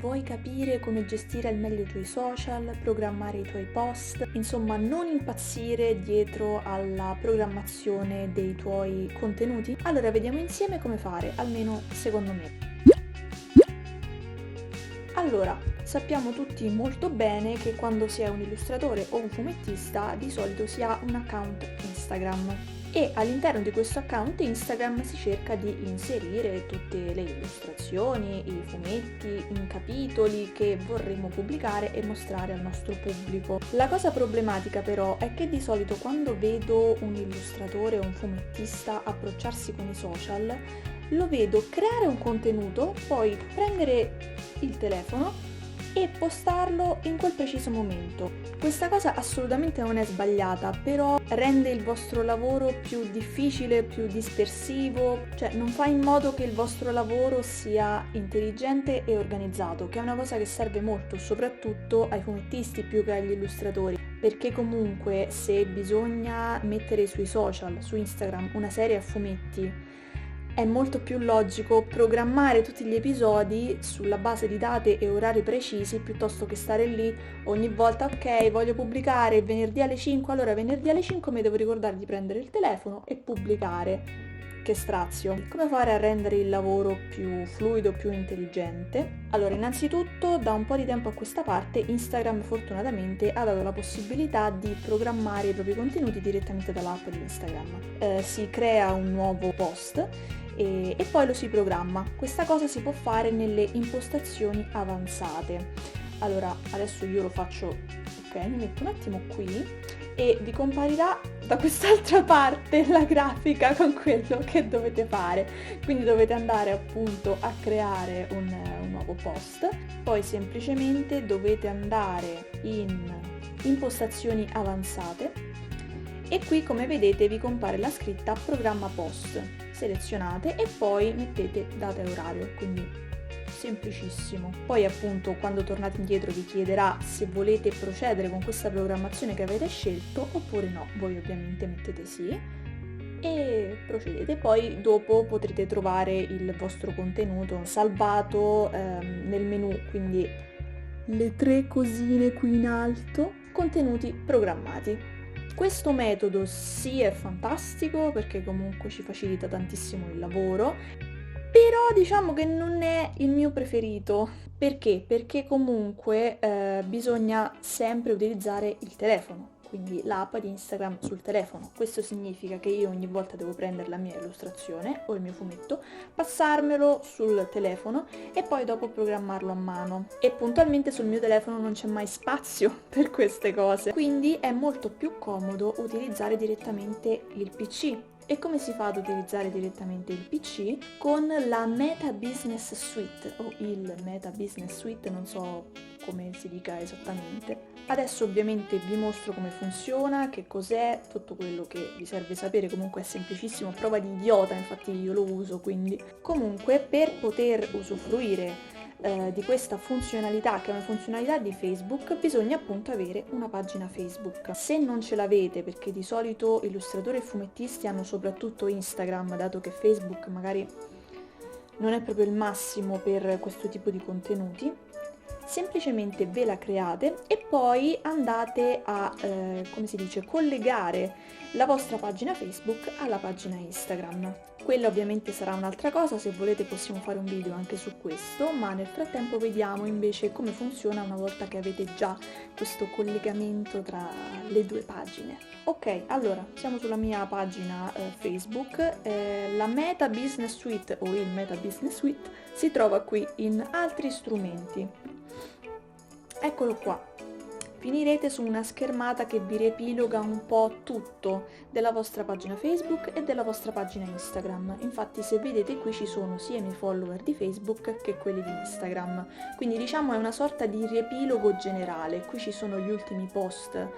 vuoi capire come gestire al meglio i tuoi social, programmare i tuoi post, insomma non impazzire dietro alla programmazione dei tuoi contenuti? Allora vediamo insieme come fare, almeno secondo me. Allora, sappiamo tutti molto bene che quando si è un illustratore o un fumettista di solito si ha un account Instagram e all'interno di questo account Instagram si cerca di inserire tutte le illustrazioni, i fumetti, i capitoli che vorremmo pubblicare e mostrare al nostro pubblico. La cosa problematica però è che di solito quando vedo un illustratore o un fumettista approcciarsi con i social, lo vedo creare un contenuto, poi prendere il telefono e postarlo in quel preciso momento. Questa cosa assolutamente non è sbagliata, però rende il vostro lavoro più difficile, più dispersivo, cioè non fa in modo che il vostro lavoro sia intelligente e organizzato, che è una cosa che serve molto soprattutto ai fumettisti più che agli illustratori, perché comunque se bisogna mettere sui social, su Instagram, una serie a fumetti, è molto più logico programmare tutti gli episodi sulla base di date e orari precisi piuttosto che stare lì ogni volta, ok, voglio pubblicare venerdì alle 5, allora venerdì alle 5 mi devo ricordare di prendere il telefono e pubblicare. Che strazio. Come fare a rendere il lavoro più fluido, più intelligente? Allora, innanzitutto, da un po' di tempo a questa parte, Instagram fortunatamente ha dato la possibilità di programmare i propri contenuti direttamente dall'app di Instagram. Si crea un nuovo post e poi lo si programma. Questa cosa si può fare nelle impostazioni avanzate. Allora, adesso io lo faccio, ok, mi metto un attimo qui e vi comparirà da quest'altra parte la grafica con quello che dovete fare. Quindi dovete andare appunto a creare un nuovo post, poi semplicemente dovete andare in impostazioni avanzate e qui come vedete vi compare la scritta programma post. Selezionate e poi mettete data e orario, quindi semplicissimo. Poi appunto quando tornate indietro vi chiederà se volete procedere con questa programmazione che avete scelto oppure no. Voi ovviamente mettete sì e procedete. Poi dopo potrete trovare il vostro contenuto salvato nel menu, quindi le 3 cosine qui in alto, contenuti programmati. Questo metodo sì è fantastico perché comunque ci facilita tantissimo il lavoro, però diciamo che non è il mio preferito. Perché? Perché comunque bisogna sempre utilizzare il telefono, quindi l'app di Instagram sul telefono. Questo significa che io ogni volta devo prendere la mia illustrazione o il mio fumetto, passarmelo sul telefono e poi dopo programmarlo a mano. E puntualmente sul mio telefono non c'è mai spazio per queste cose, quindi è molto più comodo utilizzare direttamente il PC. E come si fa ad utilizzare direttamente il PC? Con la Meta Business Suite o il Meta Business Suite, non so come si dica esattamente. Adesso ovviamente vi mostro come funziona, che cos'è, tutto quello che vi serve sapere, comunque è semplicissimo, prova di idiota, infatti io lo uso, quindi. Comunque per poter usufruire di questa funzionalità, che è una funzionalità di Facebook, bisogna appunto avere una pagina Facebook. Se non ce l'avete, perché di solito illustratori e fumettisti hanno soprattutto Instagram, dato che Facebook magari non è proprio il massimo per questo tipo di contenuti, semplicemente ve la create e poi andate a, come si dice, collegare la vostra pagina Facebook alla pagina Instagram. Quella ovviamente sarà un'altra cosa, se volete possiamo fare un video anche su questo, ma nel frattempo vediamo invece come funziona una volta che avete già questo collegamento tra le due pagine. Ok, allora siamo sulla mia pagina Facebook, la Meta Business Suite o il Meta Business Suite si trova qui in altri strumenti. Eccolo qua. Finirete su una schermata che vi riepiloga un po' tutto della vostra pagina Facebook e della vostra pagina Instagram. Infatti se vedete qui ci sono sia i miei follower di Facebook che quelli di Instagram. Quindi diciamo è una sorta di riepilogo generale. Qui ci sono gli ultimi post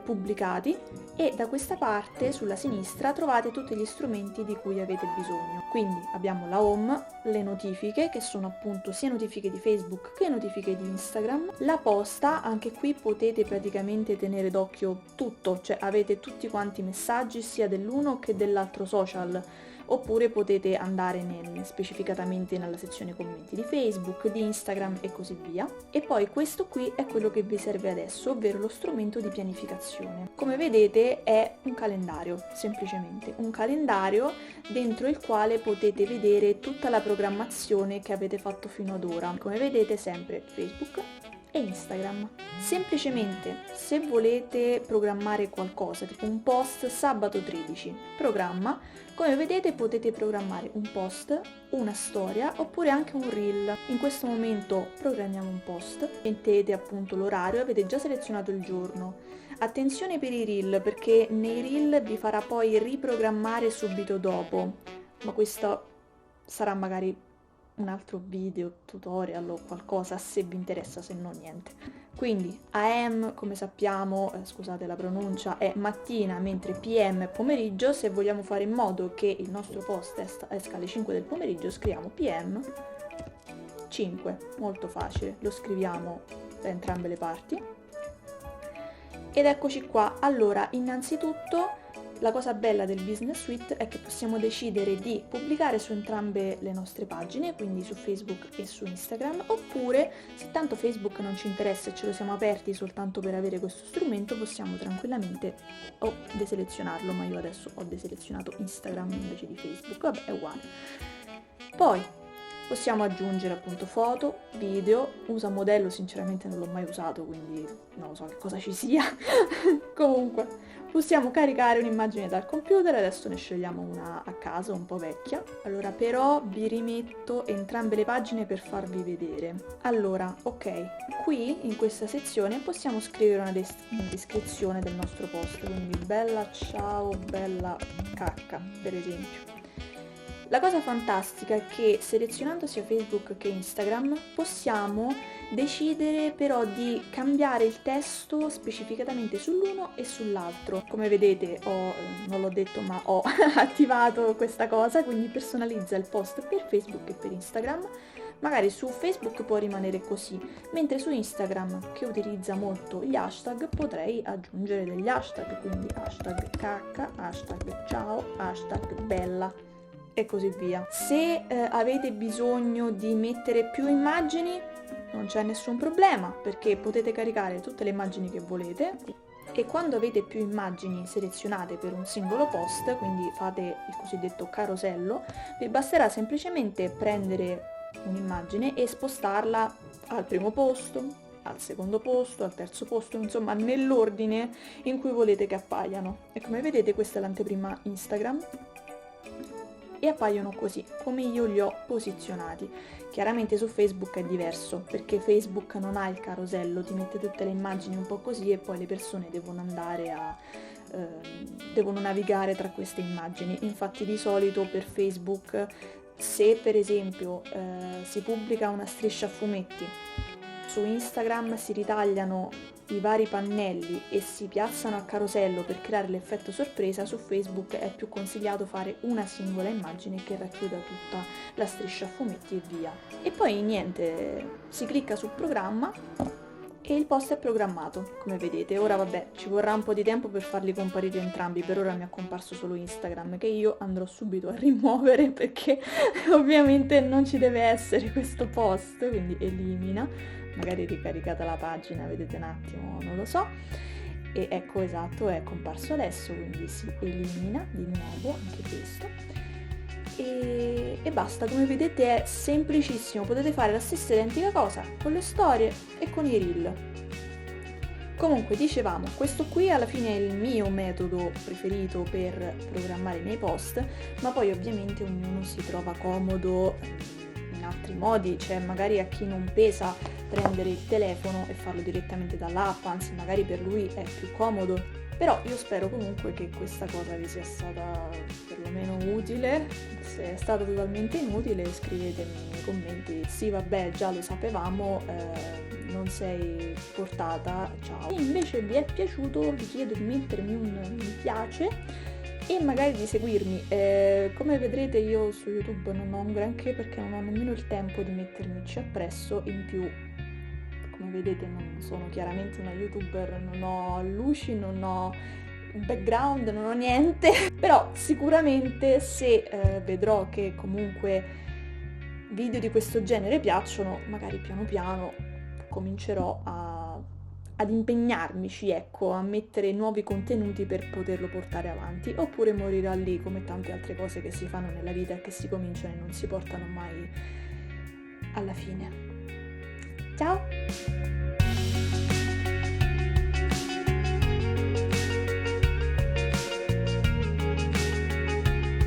pubblicati e da questa parte sulla sinistra trovate tutti gli strumenti di cui avete bisogno. Quindi abbiamo la home, le notifiche che sono appunto sia notifiche di Facebook che notifiche di Instagram, la posta, anche qui potete praticamente tenere d'occhio tutto, cioè avete tutti quanti i messaggi sia dell'uno che dell'altro social, oppure potete andare specificatamente nella sezione commenti di Facebook, di Instagram e così via. E poi questo qui è quello che vi serve adesso, ovvero lo strumento di pianificazione. Come vedete è un calendario, semplicemente un calendario dentro il quale potete vedere tutta la programmazione che avete fatto fino ad ora. Come vedete sempre Facebook e Instagram. Semplicemente se volete programmare qualcosa, tipo un post sabato 13, programma, come vedete potete programmare un post, una storia oppure anche un reel. In questo momento programmiamo un post, mettete appunto l'orario, avete già selezionato il giorno. Attenzione per i reel, perché nei reel vi farà poi riprogrammare subito dopo, ma questo sarà magari un altro video, tutorial o qualcosa se vi interessa, se no niente. Quindi AM, come sappiamo, scusate la pronuncia, è mattina, mentre PM è pomeriggio. Se vogliamo fare in modo che il nostro post esca alle 5 del pomeriggio, scriviamo PM 5, molto facile, lo scriviamo da entrambe le parti. Ed eccoci qua. Allora, innanzitutto la cosa bella del Business Suite è che possiamo decidere di pubblicare su entrambe le nostre pagine, quindi su Facebook e su Instagram, oppure se tanto Facebook non ci interessa e ce lo siamo aperti soltanto per avere questo strumento, possiamo tranquillamente deselezionarlo, ma io adesso ho deselezionato Instagram invece di Facebook, vabbè è uguale. Poi possiamo aggiungere appunto foto, video, usa modello sinceramente non l'ho mai usato, quindi non lo so che cosa ci sia. Comunque, possiamo caricare un'immagine dal computer, adesso ne scegliamo una a caso, un po' vecchia. Allora però vi rimetto entrambe le pagine per farvi vedere. Allora, ok, qui in questa sezione possiamo scrivere una descrizione del nostro post, quindi bella ciao, bella cacca, per esempio. La cosa fantastica è che selezionando sia Facebook che Instagram possiamo decidere però di cambiare il testo specificatamente sull'uno e sull'altro. Come vedete non l'ho detto ma ho attivato questa cosa, quindi personalizza il post per Facebook e per Instagram. Magari su Facebook può rimanere così, mentre su Instagram, che utilizza molto gli hashtag, potrei aggiungere degli hashtag, quindi hashtag cacca, hashtag ciao, hashtag bella e così via. Se avete bisogno di mettere più immagini non c'è nessun problema, perché potete caricare tutte le immagini che volete e quando avete più immagini selezionate per un singolo post, quindi fate il cosiddetto carosello, vi basterà semplicemente prendere un'immagine e spostarla al primo posto, al secondo posto, al terzo posto, insomma nell'ordine in cui volete che appaiano. E come vedete questa è l'anteprima Instagram e appaiono così, come io li ho posizionati. Chiaramente su Facebook è diverso, perché Facebook non ha il carosello, ti mette tutte le immagini un po' così e poi le persone devono andare devono navigare tra queste immagini. Infatti di solito per Facebook, se per esempio si pubblica una striscia a fumetti, su Instagram si ritagliano i vari pannelli e si piazzano a carosello per creare l'effetto sorpresa, su Facebook è più consigliato fare una singola immagine che racchiuda tutta la striscia a fumetti e via. E poi niente, si clicca sul programma e il post è programmato, come vedete. Ora vabbè, ci vorrà un po' di tempo per farli comparire entrambi, per ora mi è comparso solo Instagram, che io andrò subito a rimuovere perché ovviamente non ci deve essere questo post, quindi elimina. Magari ricaricata la pagina, vedete un attimo, non lo so. E ecco, esatto, è comparso adesso, quindi si elimina di nuovo anche questo. E basta, come vedete è semplicissimo, potete fare la stessa identica cosa con le storie e con i reel. Comunque, dicevamo, questo qui alla fine è il mio metodo preferito per programmare i miei post, ma poi ovviamente ognuno si trova comodo in altri modi, cioè magari a chi non pesa prendere il telefono e farlo direttamente dall'app, anzi magari per lui è più comodo. Però io spero comunque che questa cosa vi sia stata perlomeno utile. Se è stata totalmente inutile scrivetemi nei commenti: sì vabbè già lo sapevamo, non sei portata, ciao. Se invece vi è piaciuto vi chiedo di mettermi un mi piace e magari di seguirmi. Come vedrete io su YouTube non ho un granché perché non ho nemmeno il tempo di mettermici appresso, in più come vedete non sono chiaramente una youtuber, non ho luci, non ho background, non ho niente, però sicuramente se vedrò che comunque video di questo genere piacciono, magari piano piano comincerò ad impegnarmici, ecco, a mettere nuovi contenuti per poterlo portare avanti, oppure morirà lì come tante altre cose che si fanno nella vita e che si cominciano e non si portano mai alla fine. Ciao!